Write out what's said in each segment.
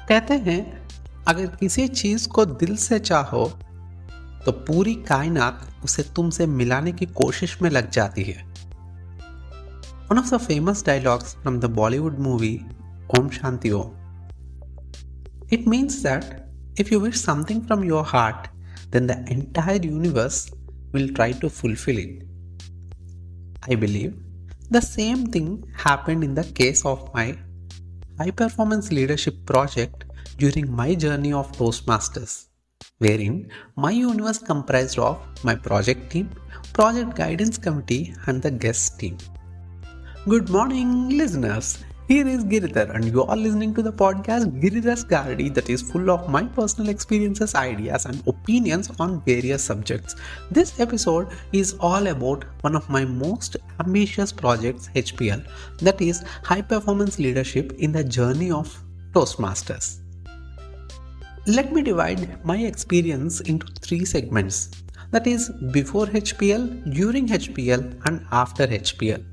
कहते हैं अगर किसी चीज को दिल से चाहो तो पूरी कायनात उसे तुमसे मिलाने की कोशिश में लग जाती है। One of the famous dialogues from the Bollywood movie Om Shanti Om. It means that if you wish something from your heart, then the entire universe will try to fulfill it. I believe the same thing happened in the case of my high performance leadership project during my journey of Toastmasters, wherein my universe comprised of my project team, project guidance committee, and the guest team. Good morning, listeners. Here is Giridhar, and you are listening to the podcast Giridhar's Gardi that is full of my personal experiences, ideas, and opinions on various subjects. This episode is all about one of my most ambitious projects, HPL, that is High Performance Leadership in the Journey of Toastmasters. Let me divide my experience into three segments, that is before HPL, during HPL, and after HPL.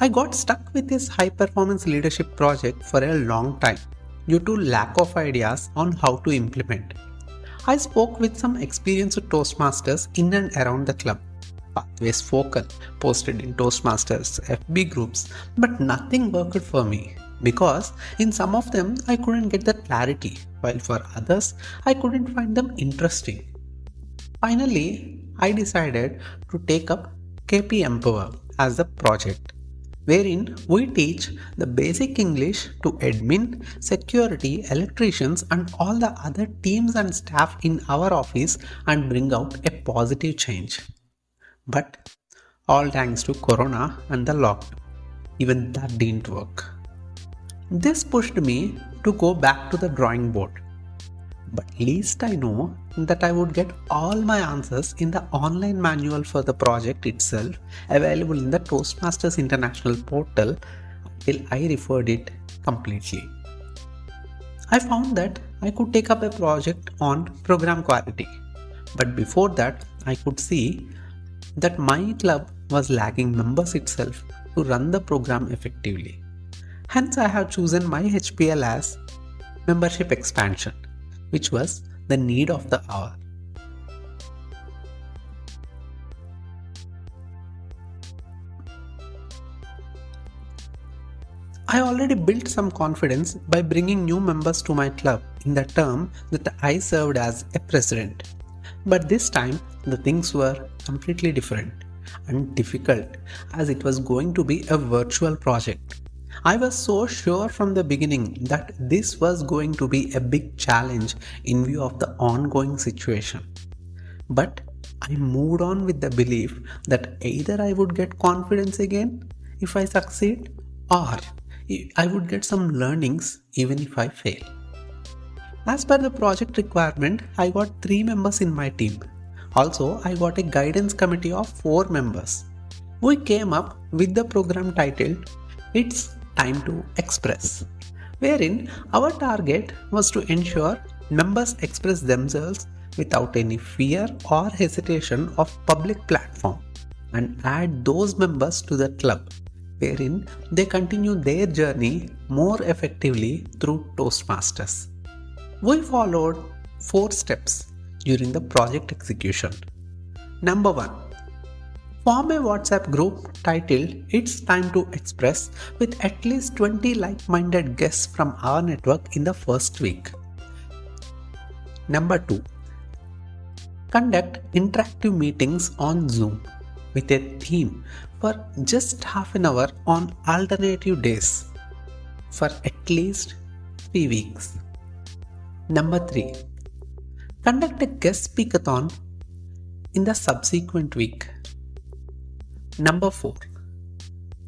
I got stuck with this high performance leadership project for a long time due to lack of ideas on how to implement. I spoke with some experienced Toastmasters in and around the club. Pathways Focal posted in Toastmasters FB groups, but nothing worked for me because in some of them I couldn't get the clarity, while for others I couldn't find them interesting. Finally, I decided to take up KP Empower as a project, wherein we teach the basic English to admin, security, electricians, and all the other teams and staff in our office and bring out a positive change. But all thanks to Corona and the lockdown, even that didn't work. This pushed me to go back to the drawing board. But least I know that I would get all my answers in the online manual for the project itself, available in the Toastmasters International portal, until I referred it completely. I found that I could take up a project on program quality, but before that I could see that my club was lacking members itself to run the program effectively. Hence I have chosen my HPL as membership expansion, which was the need of the hour. I already built some confidence by bringing new members to my club in the term that I served as a president. But this time, the things were completely different and difficult as it was going to be a virtual project. I was so sure from the beginning that this was going to be a big challenge in view of the ongoing situation. But I moved on with the belief that either I would get confidence again if I succeed, or I would get some learnings even if I fail. As per the project requirement, I got 3 members in my team. Also, I got a guidance committee of 4 members. We came up with the program titled It's Time to Express, wherein our target was to ensure members express themselves without any fear or hesitation of public platform and add those members to the club, wherein they continue their journey more effectively through Toastmasters. We followed 4 steps during the project execution. Number 1. Form a WhatsApp group titled It's Time to Express with at least 20 like-minded guests from our network in the first week. Number 2. Conduct interactive meetings on Zoom with a theme for just half an hour on alternative days for at least 3 weeks. Number 3. Conduct a guest speakathon in the subsequent week. Number 4.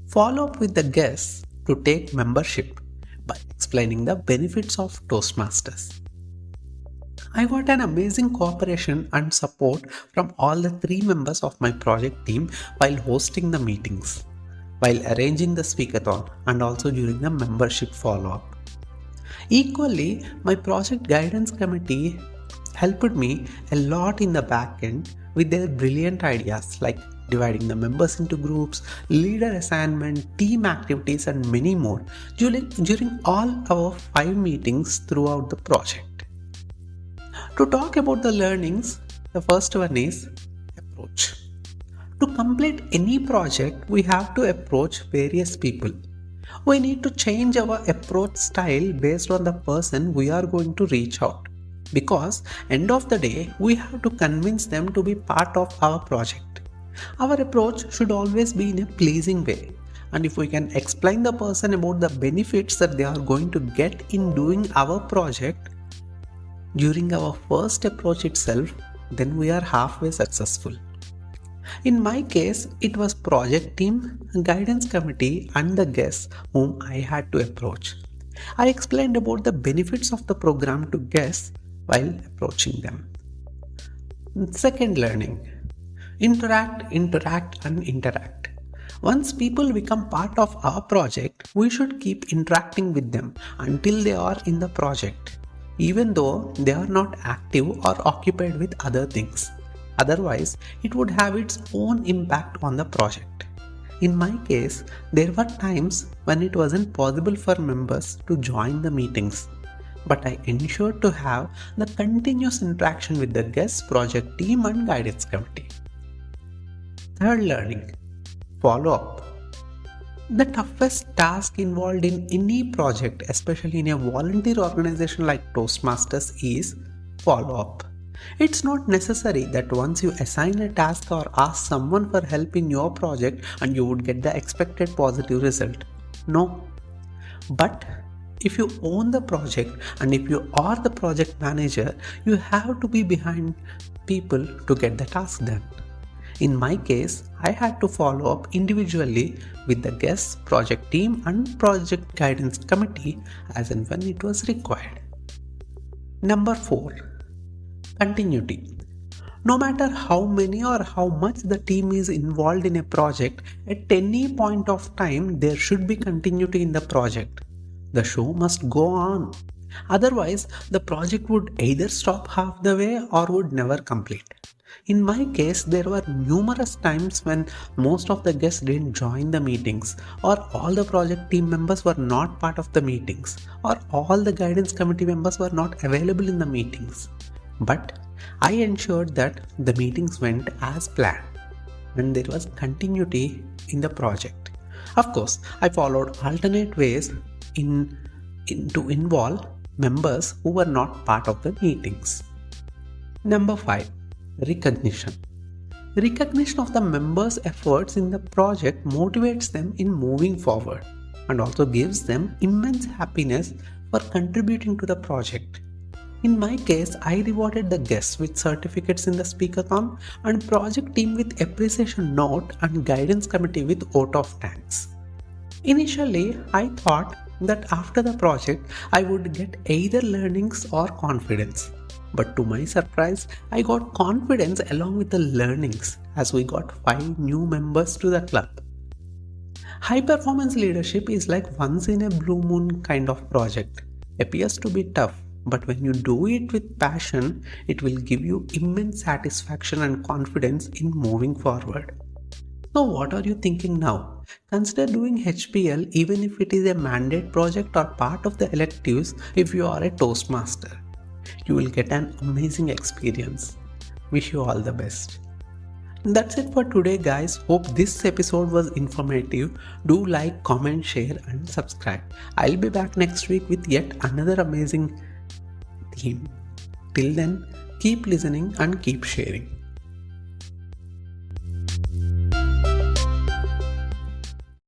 Follow up with the guests to take membership by explaining the benefits of Toastmasters. I got an amazing cooperation and support from all the 3 members of my project team while hosting the meetings, while arranging the speakathon, and also during the membership follow-up. Equally, my project guidance committee helped me a lot in the back end with their brilliant ideas like dividing the members into groups, leader assignment, team activities, and many more during all our 5 meetings throughout the project. To talk about the learnings, the first one is approach. To complete any project, we have to approach various people. We need to change our approach style based on the person we are going to reach out. Because end of the day, we have to convince them to be part of our project. Our approach should always be in a pleasing way. And if we can explain the person about the benefits that they are going to get in doing our project during our first approach itself, then we are halfway successful. In my case, it was project team, guidance committee and the guests whom I had to approach. I explained about the benefits of the program to guests while approaching them. Second learning, interact and interact. Once people become part of our project, we should keep interacting with them until they are in the project, even though they are not active or occupied with other things. Otherwise, it would have its own impact on the project. In my case, there were times when it wasn't possible for members to join the meetings, but I ensured to have the continuous interaction with the guests, project team and guidance committee. Third learning, follow up. The toughest task involved in any project, especially in a volunteer organization like Toastmasters, is follow up. It's not necessary that once you assign a task or ask someone for help in your project and you would get the expected positive result. No. But if you own the project and if you are the project manager, you have to be behind people to get the task done. In my case, I had to follow up individually with the guests, project team and project guidance committee as and when it was required. Number 4. Continuity. No matter how many or how much the team is involved in a project, at any point of time there should be continuity in the project. The show must go on. Otherwise, the project would either stop half the way or would never complete. In my case, there were numerous times when most of the guests didn't join the meetings, or all the project team members were not part of the meetings, or all the guidance committee members were not available in the meetings. But I ensured that the meetings went as planned and there was continuity in the project. Of course, I followed alternate ways to involve members who were not part of the meetings. Number 5. Recognition. Recognition of the members' efforts in the project motivates them in moving forward and also gives them immense happiness for contributing to the project. In my case, I rewarded the guests with certificates in the speakathon and project team with appreciation note and guidance committee with vote of thanks. Initially, I thought that after the project, I would get either learnings or confidence. But to my surprise, I got confidence along with the learnings as we got 5 new members to the club. High performance leadership is like once in a blue moon kind of project. Appears to be tough, but when you do it with passion, it will give you immense satisfaction and confidence in moving forward. So what are you thinking now? Consider doing HPL even if it is a mandate project or part of the electives if you are a Toastmaster. You will get an amazing experience. Wish you all the best. That's it for today, guys. Hope this episode was informative. Do like, comment, share and subscribe. I'll be back next week with yet another amazing theme. Till then, keep listening and keep sharing.